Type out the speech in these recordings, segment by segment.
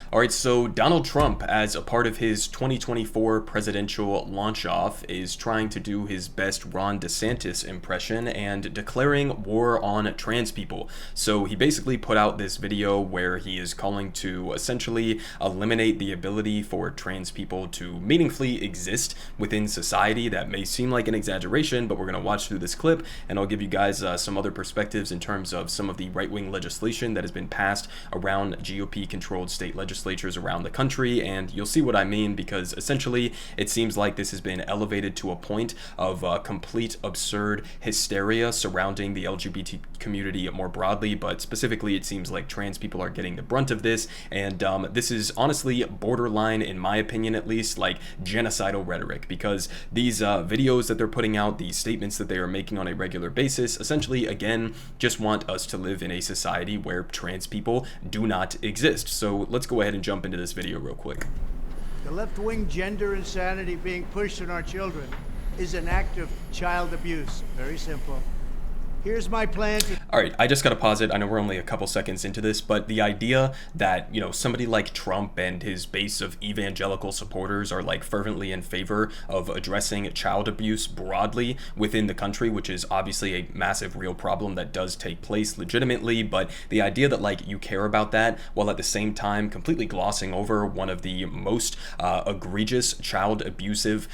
All right, so Donald Trump, as a part of his 2024 presidential launch-off, is trying to do his best Ron DeSantis impression and declaring war on trans people. So he basically put out this video where he is calling to essentially eliminate the ability for trans people to meaningfully exist within society. That may seem like an exaggeration, but we're going to watch through this clip, and I'll give you guys some other perspectives in terms of some of the right-wing legislation that has been passed around GOP-controlled state legislatures around the country, and you'll see what I mean, because essentially it seems like this has been elevated to a point of complete absurd hysteria surrounding the LGBT community more broadly, but specifically it seems like trans people are getting the brunt of this, and this is honestly borderline, in my opinion at least, like genocidal rhetoric, because these videos that they're putting out, these statements that they are making on a regular basis, essentially again just want us to live in a society where trans people do not exist. So let's go ahead and jump into this video real quick. The left-wing gender insanity being pushed on our children is an act of child abuse. Very simple. Here's my plan to... All right, I just got to pause it. I know we're only a couple seconds into this, but the idea that, somebody like Trump and his base of evangelical supporters are like fervently in favor of addressing child abuse broadly within the country, which is obviously a massive real problem that does take place legitimately, but the idea that like you care about that while at the same time completely glossing over one of the most egregious child abusive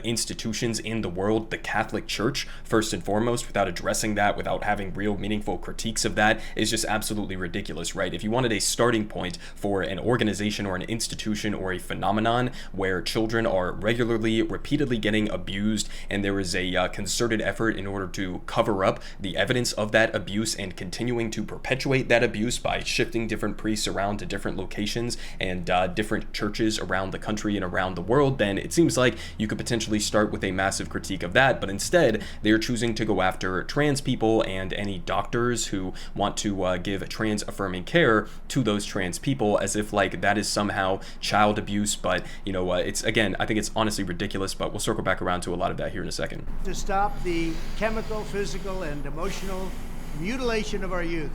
institutions in the world, the Catholic Church, first and foremost, without addressing that, without having real meaningful critiques of that, is just absolutely ridiculous, right? If you wanted a starting point for an organization or an institution or a phenomenon where children are regularly, repeatedly getting abused, and there is a concerted effort in order to cover up the evidence of that abuse and continuing to perpetuate that abuse by shifting different priests around to different locations and different churches around the country and around the world, then it seems like you could potentially start with a massive critique of that, but instead they're choosing to go after trans people and any doctors who want to give trans affirming care to those trans people, as if like that is somehow child abuse. But it's, again, I think it's honestly ridiculous, but we'll circle back around to a lot of that here in a second. To stop the chemical, physical, and emotional mutilation of our youth.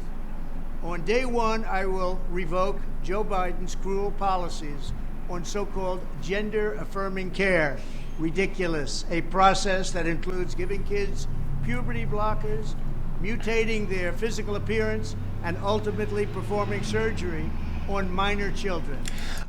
On day one, I will revoke Joe Biden's cruel policies on so-called gender affirming care. Ridiculous. A process that includes giving kids puberty blockers, mutating their physical appearance, and ultimately performing surgery on minor children.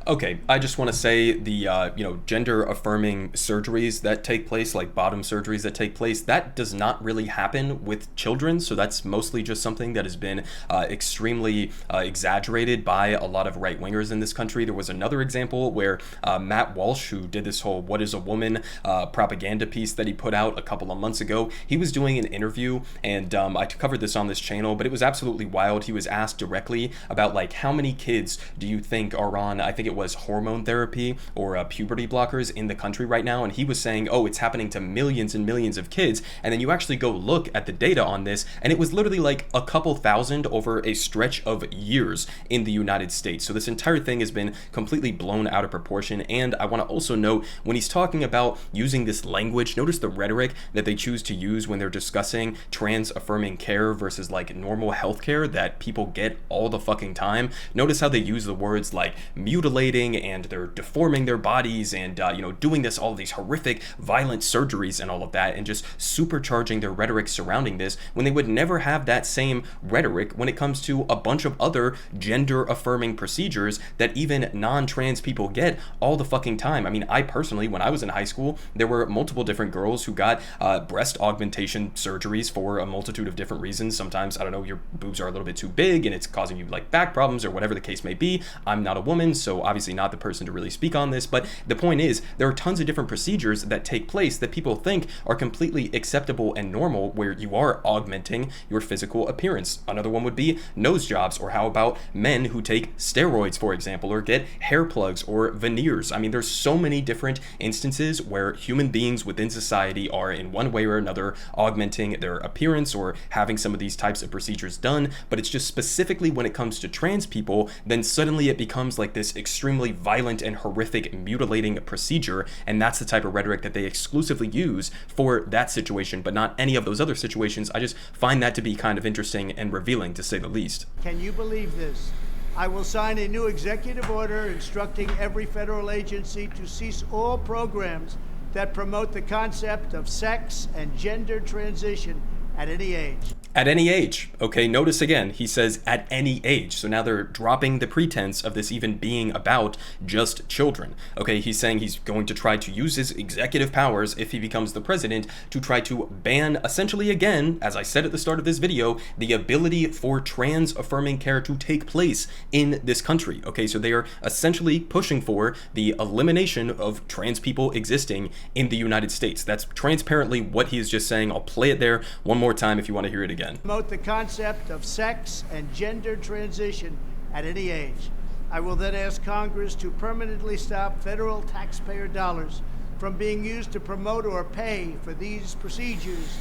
Okay, I just want to say the gender affirming surgeries that take place, like bottom surgeries that take place, that does not really happen with children. So that's mostly just something that has been extremely exaggerated by a lot of right wingers in this country. There was another example where Matt Walsh, who did this whole "What is a Woman" propaganda piece that he put out a couple of months ago, he was doing an interview, and I covered this on this channel, but it was absolutely wild. He was asked directly about like how many kids do you think are on, I think it was hormone therapy or puberty blockers in the country right now, and he was saying, oh, it's happening to millions and millions of kids. And then you actually go look at the data on this, and it was literally like a couple thousand over a stretch of years in the United States. So this entire thing has been completely blown out of proportion. And I want to also note, when he's talking about using this language, notice the rhetoric that they choose to use when they're discussing trans affirming care versus like normal health care that people get all the fucking time. Notice how they use the words like mutilating, and they're deforming their bodies, and doing all these horrific violent surgeries and all of that, and just supercharging their rhetoric surrounding this, when they would never have that same rhetoric when it comes to a bunch of other gender affirming procedures that even non-trans people get all the fucking time. I mean, I personally, when I was in high school, there were multiple different girls who got breast augmentation surgeries for a multitude of different reasons. Sometimes, I don't know, your boobs are a little bit too big and it's causing you like back problems or whatever the case may be. I'm not a woman, so obviously not the person to really speak on this, but the point is there are tons of different procedures that take place that people think are completely acceptable and normal, where you are augmenting your physical appearance. Another one would be nose jobs, or how about men who take steroids, for example, or get hair plugs or veneers. I mean, there's so many different instances where human beings within society are in one way or another augmenting their appearance or having some of these types of procedures done, but it's just specifically when it comes to trans people, then suddenly it becomes like this extremely violent and horrific mutilating procedure, and that's the type of rhetoric that they exclusively use for that situation, but not any of those other situations. I just find that to be kind of interesting and revealing, to say the least. Can you believe this? I will sign a new executive order instructing every federal agency to cease all programs that promote the concept of sex and gender transition at any age. At any age. Okay, notice again, he says at any age. So now they're dropping the pretense of this even being about just children. Okay, he's saying he's going to try to use his executive powers if he becomes the president to try to ban, essentially again, as I said at the start of this video, the ability for trans affirming care to take place in this country. Okay, so they are essentially pushing for the elimination of trans people existing in the United States. That's transparently what he is just saying. I'll play it there one more time if you want to hear it again. Promote the concept of sex and gender transition at any age. I will then ask Congress to permanently stop federal taxpayer dollars from being used to promote or pay for these procedures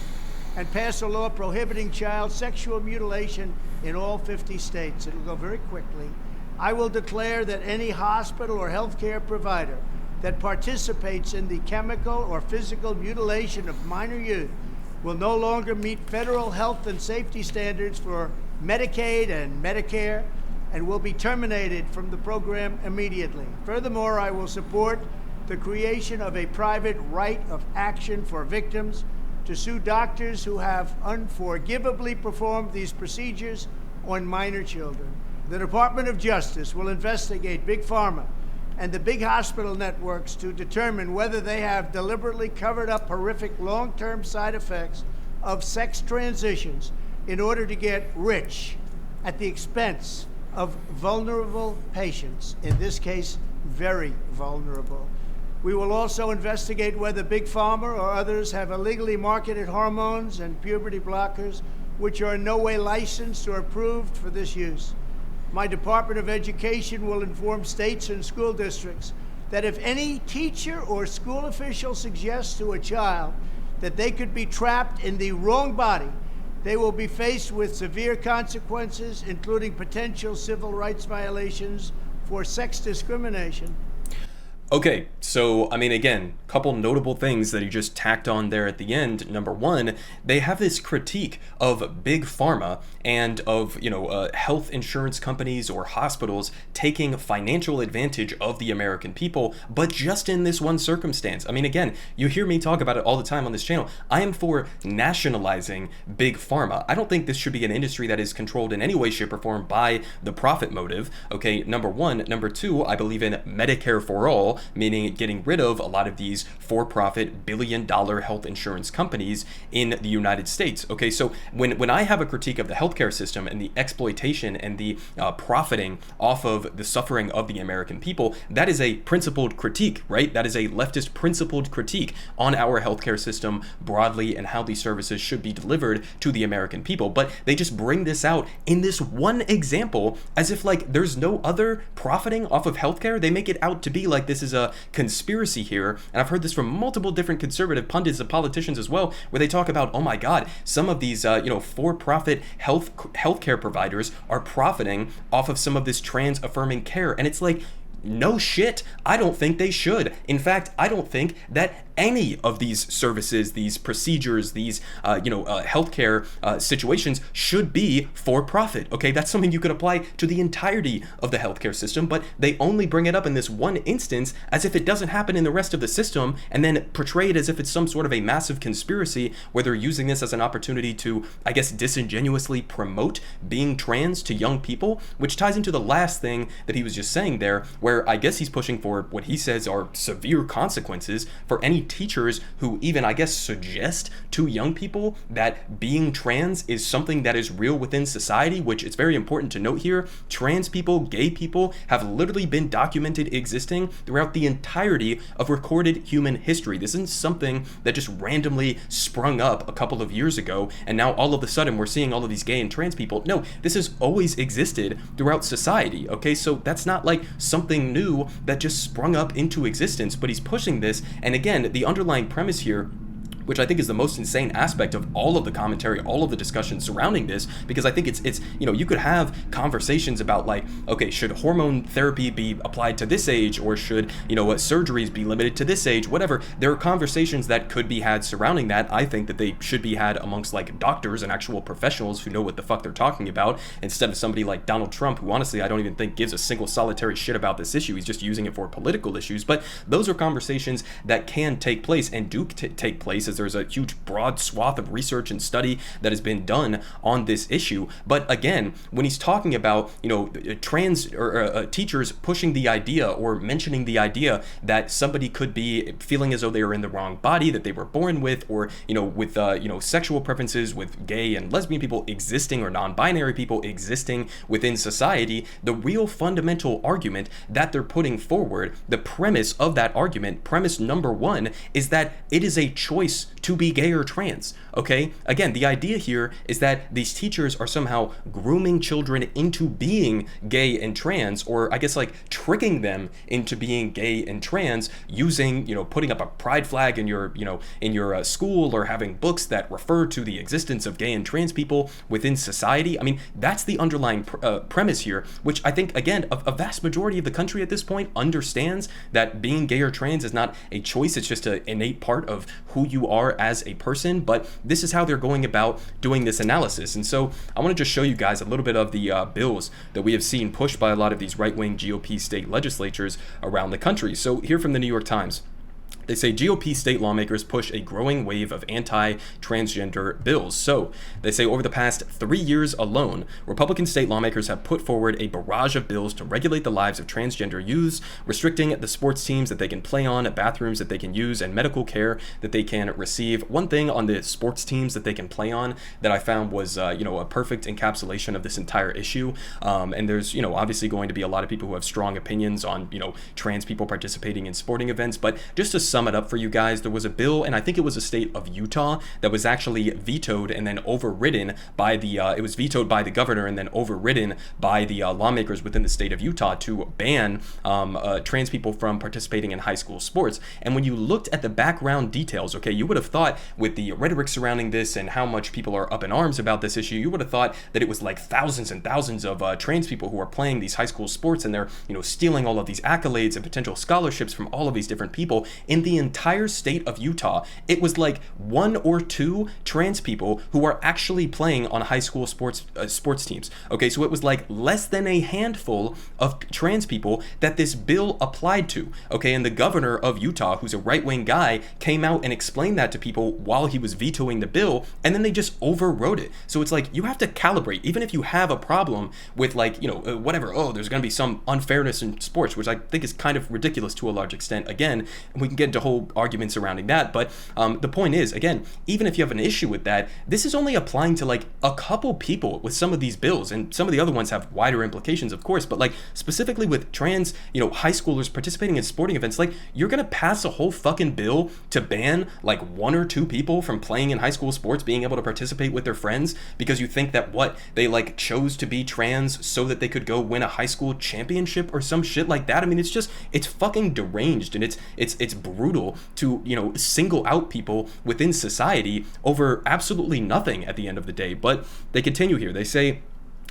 and pass a law prohibiting child sexual mutilation in all 50 states. It'll go very quickly. I will declare that any hospital or healthcare provider that participates in the chemical or physical mutilation of minor youth will no longer meet federal health and safety standards for Medicaid and Medicare and will be terminated from the program immediately. Furthermore, I will support the creation of a private right of action for victims to sue doctors who have unforgivably performed these procedures on minor children. The Department of Justice will investigate Big Pharma and the big hospital networks to determine whether they have deliberately covered up horrific long-term side effects of sex transitions in order to get rich at the expense of vulnerable patients, in this case, very vulnerable. We will also investigate whether Big Pharma or others have illegally marketed hormones and puberty blockers which are in no way licensed or approved for this use. My Department of Education will inform states and school districts that if any teacher or school official suggests to a child that they could be trapped in the wrong body, they will be faced with severe consequences, including potential civil rights violations for sex discrimination. Okay, so, I mean, again, couple notable things that he just tacked on there at the end. Number one, they have this critique of big pharma and of, health insurance companies or hospitals taking financial advantage of the American people, but just in this one circumstance. I mean, again, you hear me talk about it all the time on this channel. I am for nationalizing big pharma. I don't think this should be an industry that is controlled in any way, shape, or form by the profit motive. Okay, number one. Number two, I believe in Medicare for all, meaning getting rid of a lot of these for-profit billion-dollar health insurance companies in the United States. Okay, so when I have a critique of the healthcare system and the exploitation and the profiting off of the suffering of the American people, that is a principled critique, right? That is a leftist principled critique on our healthcare system broadly and how these services should be delivered to the American people. But they just bring this out in this one example as if like there's no other profiting off of healthcare. They make it out to be like this is a conspiracy here, and I've heard this from multiple different conservative pundits and politicians as well, where they talk about, oh my God, some of these for-profit healthcare providers are profiting off of some of this trans-affirming care, and it's like, no shit, I don't think they should. In fact, I don't think that any of these services, these procedures, these healthcare situations should be for profit. Okay, that's something you could apply to the entirety of the healthcare system, but they only bring it up in this one instance as if it doesn't happen in the rest of the system, and then portray it as if it's some sort of a massive conspiracy where they're using this as an opportunity to, I guess, disingenuously promote being trans to young people, which ties into the last thing that he was just saying there, where I guess he's pushing for what he says are severe consequences for any teachers who even, I guess, suggest to young people that being trans is something that is real within society, which it's very important to note here. Trans people, gay people have literally been documented existing throughout the entirety of recorded human history. This isn't something that just randomly sprung up a couple of years ago and now all of a sudden we're seeing all of these gay and trans people. No, this has always existed throughout society. Okay, so that's not like something new that just sprung up into existence, but he's pushing this. And again, the underlying premise here which I think is the most insane aspect of all of the commentary, all of the discussion surrounding this, because I think it's you could have conversations about like, okay, should hormone therapy be applied to this age, or should surgeries be limited to this age, whatever. There are conversations that could be had surrounding that. I think that they should be had amongst like doctors and actual professionals who know what the fuck they're talking about, instead of somebody like Donald Trump, who honestly I don't even think gives a single solitary shit about this issue. He's just using it for political issues. But those are conversations that can take place and do take place, as there's a huge broad swath of research and study that has been done on this issue. But again, when he's talking about trans or teachers pushing the idea or mentioning the idea that somebody could be feeling as though they are in the wrong body that they were born with, or with sexual preferences with gay and lesbian people existing, or non-binary people existing within society, the real fundamental argument that they're putting forward, the premise of that argument, premise number one, is that it is a choice to be gay or trans. Okay, again, the idea here is that these teachers are somehow grooming children into being gay and trans, or I guess like tricking them into being gay and trans, using putting up a pride flag in your school, or having books that refer to the existence of gay and trans people within society. I mean, that's the underlying premise here, which I think, again, a vast majority of the country at this point understands that being gay or trans is not a choice. It's just an innate part of who you are as a person. But this is how they're going about doing this analysis. And so I want to just show you guys a little bit of the bills that we have seen pushed by a lot of these right-wing GOP state legislatures around the country. So here from the New York Times. They say GOP state lawmakers push a growing wave of anti-transgender bills. So they say over the past 3 years alone, Republican state lawmakers have put forward a barrage of bills to regulate the lives of transgender youths, restricting the sports teams that they can play on, bathrooms that they can use, and medical care that they can receive. One thing on the sports teams that they can play on that I found was a perfect encapsulation of this entire issue. And there's obviously going to be a lot of people who have strong opinions on trans people participating in sporting events, but just to sum it up for you guys, there was a bill, and I think it was a state of Utah, that was actually vetoed and then overridden by the it was vetoed by the governor and then overridden by the lawmakers within the state of Utah to ban trans people from participating in high school sports. And when you looked at the background details, okay, you would have thought, with the rhetoric surrounding this and how much people are up in arms about this issue, you would have thought that it was like thousands and thousands of trans people who are playing these high school sports, and they're stealing all of these accolades and potential scholarships from all of these different people. In the entire state of Utah, it was like 1 or 2 trans people who are actually playing on high school sports teams. Okay, so it was like less than a handful of trans people that this bill applied to. Okay, and the governor of Utah, who's a right-wing guy, came out and explained that to people while he was vetoing the bill, and then they just overrode it. So it's like, you have to calibrate, even if you have a problem with whatever, there's going to be some unfairness in sports, which I think is kind of ridiculous to a large extent. Again, we can get into whole argument surrounding that, but the point is, again, even if you have an issue with that, this is only applying to like a couple people with some of these bills, and some of the other ones have wider implications, of course, but like specifically with trans high schoolers participating in sporting events, like you're gonna pass a whole fucking bill to ban like 1 or 2 people from playing in high school sports, being able to participate with their friends, because you think that they like chose to be trans so that they could go win a high school championship or some shit like that. I mean, it's fucking deranged, and it's brutal to single out people within society over absolutely nothing at the end of the day. But they continue here. They say,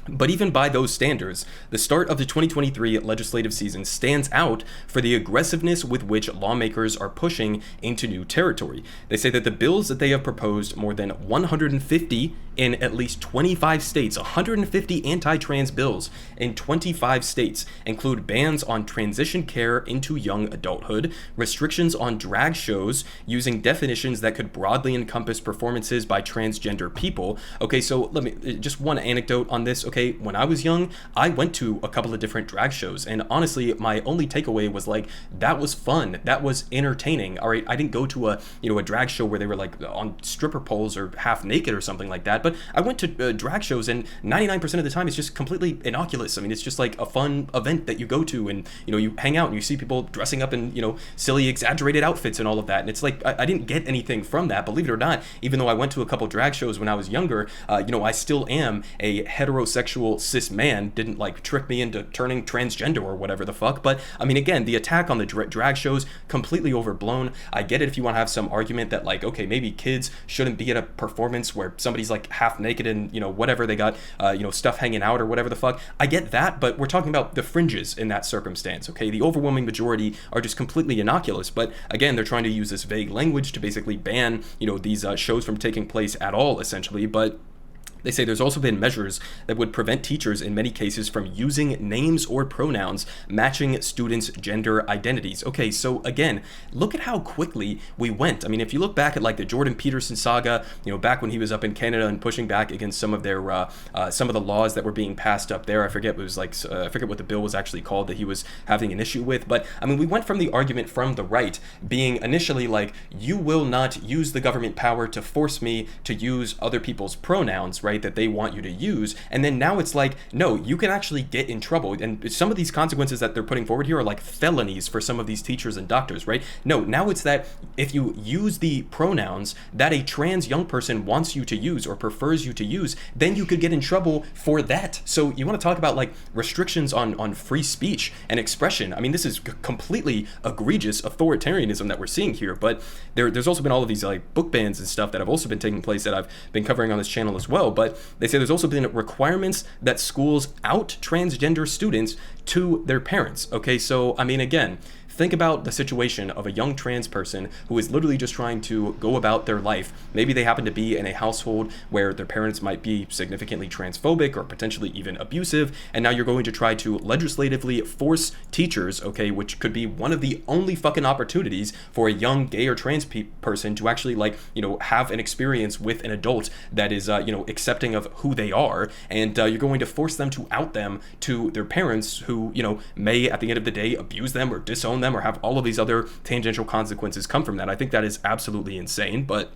but even by those standards, the start of the 2023 legislative season stands out for the aggressiveness with which lawmakers are pushing into new territory. They say that the bills that they have proposed, more than 150 in at least 25 states, 150 anti-trans bills in 25 states, include bans on transition care into young adulthood, restrictions on drag shows using definitions that could broadly encompass performances by transgender people. Okay, so let me, just one anecdote on this. Okay, when I was young, I went to a couple of different drag shows, and honestly, my only takeaway was like, that was fun, that was entertaining. All right, I didn't go to a drag show where they were like on stripper poles or half naked or something like that, but I went to drag shows, and 99% of the time it's just completely innocuous. I mean, it's just like a fun event that you go to, and you hang out and you see people dressing up in silly exaggerated outfits and all of that, and it's like I didn't get anything from that, believe it or not. Even though I went to a couple drag shows when I was younger, I still am a heterosexual cis man. Didn't like trick me into turning transgender or whatever the fuck. But I mean, again, the attack on the drag shows, completely overblown. I get it if you want to have some argument that like, okay, maybe kids shouldn't be at a performance where somebody's like half naked and whatever, they got stuff hanging out or whatever the fuck. I get that, but we're talking about the fringes in that circumstance. Okay, the overwhelming majority are just completely innocuous. But again, they're trying to use this vague language to basically ban these shows from taking place at all, essentially. But they say there's also been measures that would prevent teachers in many cases from using names or pronouns matching students' gender identities. Okay, so again, look at how quickly we went. I mean, if you look back at like the Jordan Peterson saga, back when he was up in Canada and pushing back against some of their some of the laws that were being passed up there. I forget what the bill was actually called that he was having an issue with. But I mean, we went from the argument from the right being initially like, you will not use the government power to force me to use other people's pronouns, right, that they want you to use. And then now it's like, no, you can actually get in trouble. And some of these consequences that they're putting forward here are like felonies for some of these teachers and doctors, right? No, now it's that if you use the pronouns that a trans young person wants you to use or prefers you to use, then you could get in trouble for that. So you want to talk about like restrictions on free speech and expression. I mean, this is completely egregious authoritarianism that we're seeing here. But there's also been all of these like book bans and stuff that have also been taking place that I've been covering on this channel as well. But they say there's also been requirements that schools out transgender students to their parents. Okay, so I mean, again, think about the situation of a young trans person who is literally just trying to go about their life. Maybe they happen to be in a household where their parents might be significantly transphobic or potentially even abusive, and now you're going to try to legislatively force teachers, okay, which could be one of the only fucking opportunities for a young gay or trans person to actually have an experience with an adult that is accepting of who they are, and you're going to force them to out them to their parents who may at the end of the day abuse them or disown them or have all of these other tangential consequences come from that. I think that is absolutely insane, but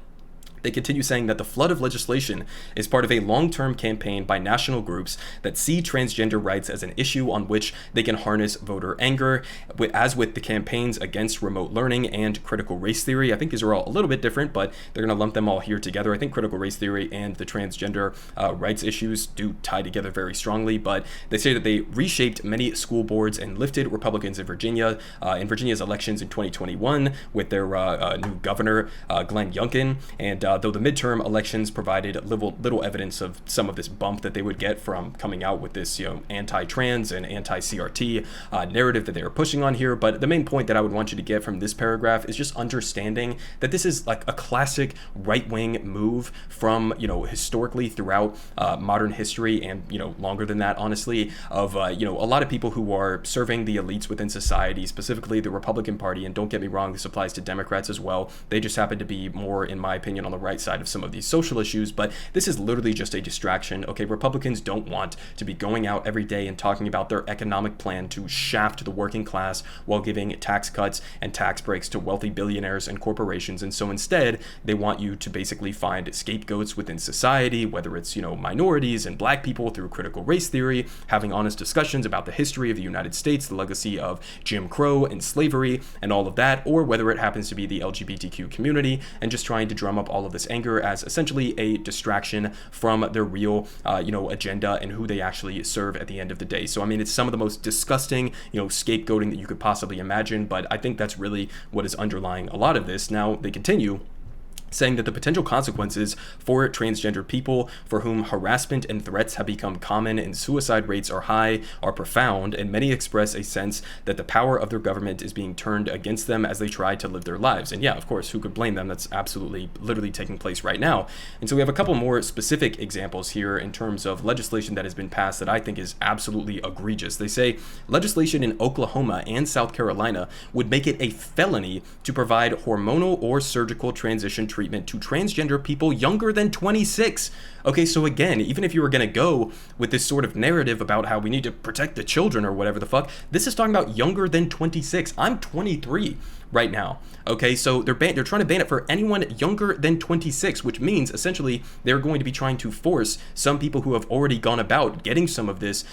they continue saying that the flood of legislation is part of a long-term campaign by national groups that see transgender rights as an issue on which they can harness voter anger, as with the campaigns against remote learning and critical race theory. I think these are all a little bit different, but they're going to lump them all here together. I think critical race theory and the transgender rights issues do tie together very strongly, but they say that they reshaped many school boards and lifted Republicans in Virginia's elections in 2021 with their new governor, Glenn Youngkin, and though the midterm elections provided little evidence of some of this bump that they would get from coming out with this, anti-trans and anti-CRT narrative that they are pushing on here. But the main point that I would want you to get from this paragraph is just understanding that this is like a classic right-wing move from, historically throughout modern history and, longer than that, honestly, of, a lot of people who are serving the elites within society, specifically the Republican Party. And don't get me wrong, this applies to Democrats as well. They just happen to be more, in my opinion, on the right side of some of these social issues, but this is literally just a distraction. Okay, Republicans don't want to be going out every day and talking about their economic plan to shaft the working class while giving tax cuts and tax breaks to wealthy billionaires and corporations. And so instead, they want you to basically find scapegoats within society, whether it's, minorities and black people through critical race theory, having honest discussions about the history of the United States, the legacy of Jim Crow and slavery and all of that, or whether it happens to be the LGBTQ community and just trying to drum up all of this anger as essentially a distraction from their real, agenda and who they actually serve at the end of the day. So, I mean, it's some of the most disgusting, scapegoating that you could possibly imagine, but I think that's really what is underlying a lot of this. Now, they continue saying that the potential consequences for transgender people for whom harassment and threats have become common and suicide rates are high are profound, and many express a sense that the power of their government is being turned against them as they try to live their lives. And yeah, of course, who could blame them? That's absolutely literally taking place right now. And so we have a couple more specific examples here in terms of legislation that has been passed that I think is absolutely egregious. They say legislation in Oklahoma and South Carolina would make it a felony to provide hormonal or surgical transition treatment to transgender people younger than 26. Okay, so again, even if you were going to go with this sort of narrative about how we need to protect the children or whatever the fuck, this is talking about younger than 26. I'm 23 right now. Okay, so they're trying to ban it for anyone younger than 26, which means essentially they're going to be trying to force some people who have already gone about getting some of this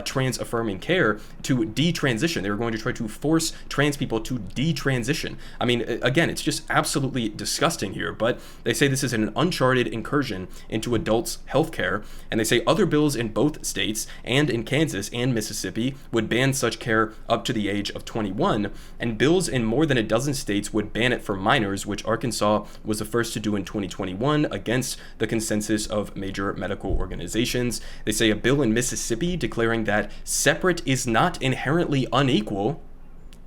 trans affirming care to detransition. They're going to try to force trans people to detransition. I mean, again, it's just absolutely disgusting here, but they say this is an uncharted incursion into adults' healthcare, and they say other bills in both states and in Kansas and Mississippi would ban such care up to the age of 21, and bills in more than a dozen states would ban it for minors, which Arkansas was the first to do in 2021 against the consensus of major medical organizations. They say a bill in Mississippi declaring that separate is not inherently unequal.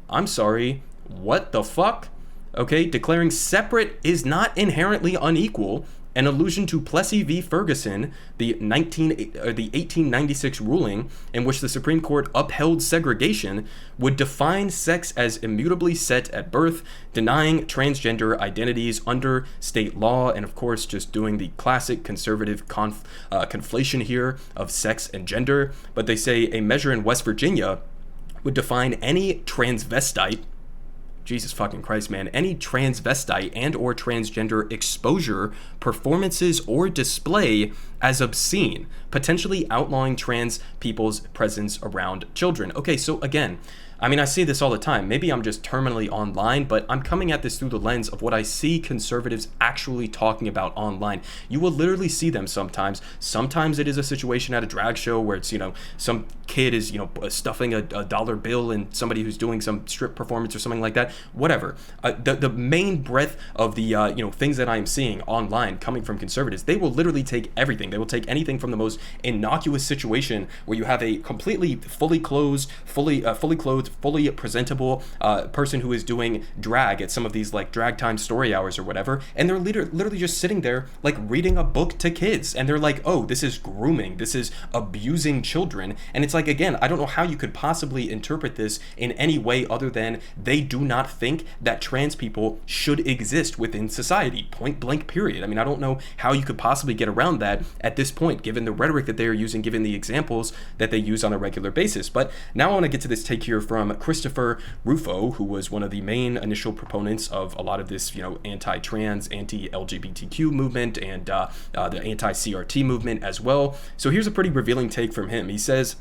I'm sorry, what the fuck? Okay, declaring separate is not inherently unequal, an allusion to Plessy v. Ferguson, the 1896 ruling in which the Supreme Court upheld segregation, would define sex as immutably set at birth, denying transgender identities under state law, and of course just doing the classic conservative conflation here of sex and gender. But they say a measure in West Virginia would define any transvestite, Jesus fucking Christ, man, any transvestite and or transgender exposure, performances, or display as obscene, potentially outlawing trans people's presence around children. Okay, so again, I mean, I see this all the time. Maybe I'm just terminally online, but I'm coming at this through the lens of what I see conservatives actually talking about online. You will literally see them sometimes. Sometimes it is a situation at a drag show where it's, some kid is, stuffing a dollar bill in somebody who's doing some strip performance or something like that. Whatever. The main breadth of the, things that I am seeing online coming from conservatives, they will literally take everything. They will take anything from the most innocuous situation where you have a completely fully clothed, fully presentable person who is doing drag at some of these like drag time story hours or whatever, and they're literally just sitting there like reading a book to kids, and they're like, oh, this is grooming, this is abusing children. And it's like, again, I don't know how you could possibly interpret this in any way other than they do not think that trans people should exist within society, point blank period. I mean, I don't know how you could possibly get around that at this point, given the rhetoric that they are using, given the examples that they use on a regular basis. But now I want to get to this take here from Christopher Rufo, who was one of the main initial proponents of a lot of this, anti-trans, anti-LGBTQ movement and the anti-CRT movement as well. So here's a pretty revealing take from him. He says,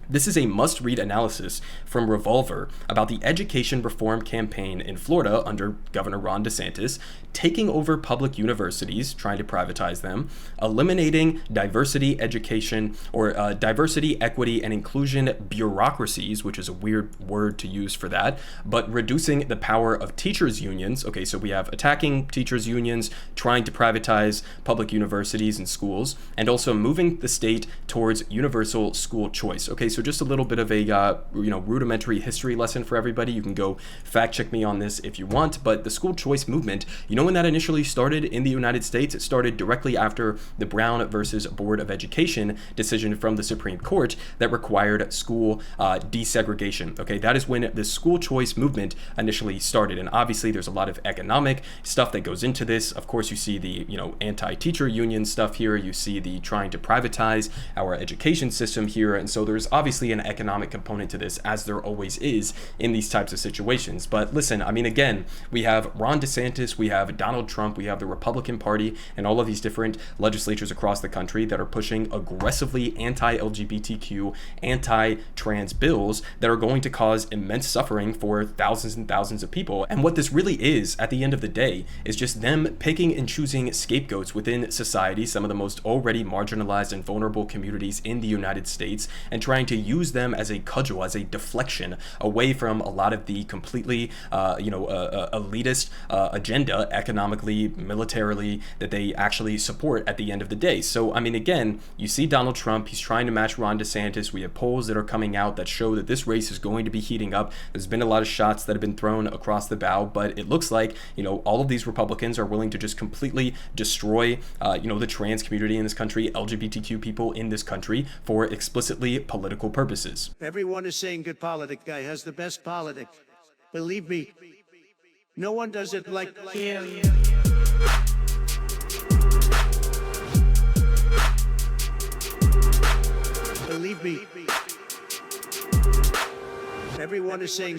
"This is a must-read analysis from Revolver about the education reform campaign in Florida under Governor Ron DeSantis, taking over public universities, trying to privatize them, eliminating diversity education or diversity, equity, and inclusion bureaucracies," which is a weird word to use for that, but reducing the power of teachers' unions. Okay, so we have attacking teachers' unions, trying to privatize public universities and schools, and also moving the state towards universal school choice. Okay, so just a little bit of a rudimentary history lesson for everybody. You can go fact check me on this if you want, but the school choice movement, when that initially started in the United States, it started directly after the Brown versus Board of Education decision from the Supreme Court that required school desegregation. Okay, that is when the school choice movement initially started, and obviously there's a lot of economic stuff that goes into this. Of course, you see the anti-teacher union stuff here. You see the trying to privatize our education system here, and so there's obviously an economic component to this, as there always is in these types of situations. But listen, I mean, again, we have Ron DeSantis, we have Donald Trump, we have the Republican Party, and all of these different legislatures across the country that are pushing aggressively anti-LGBTQ, anti-trans bills that are going to cause immense suffering for thousands and thousands of people. And what this really is, at the end of the day, is just them picking and choosing scapegoats within society, some of the most already marginalized and vulnerable communities in the United States, and trying to use them as a cudgel, as a deflection away from a lot of the completely, elitist agenda, economically, militarily, that they actually support at the end of the day. So, I mean, again, you see Donald Trump, he's trying to match Ron DeSantis. We have polls that are coming out that show that this race is going to be heating up. There's been a lot of shots that have been thrown across the bow, but it looks like, all of these Republicans are willing to just completely destroy, the trans community in this country, LGBTQ people in this country, for explicitly political purposes. Everyone is saying good politic guy has the best politic. Believe me, no one does it like him. Believe me. Everyone is saying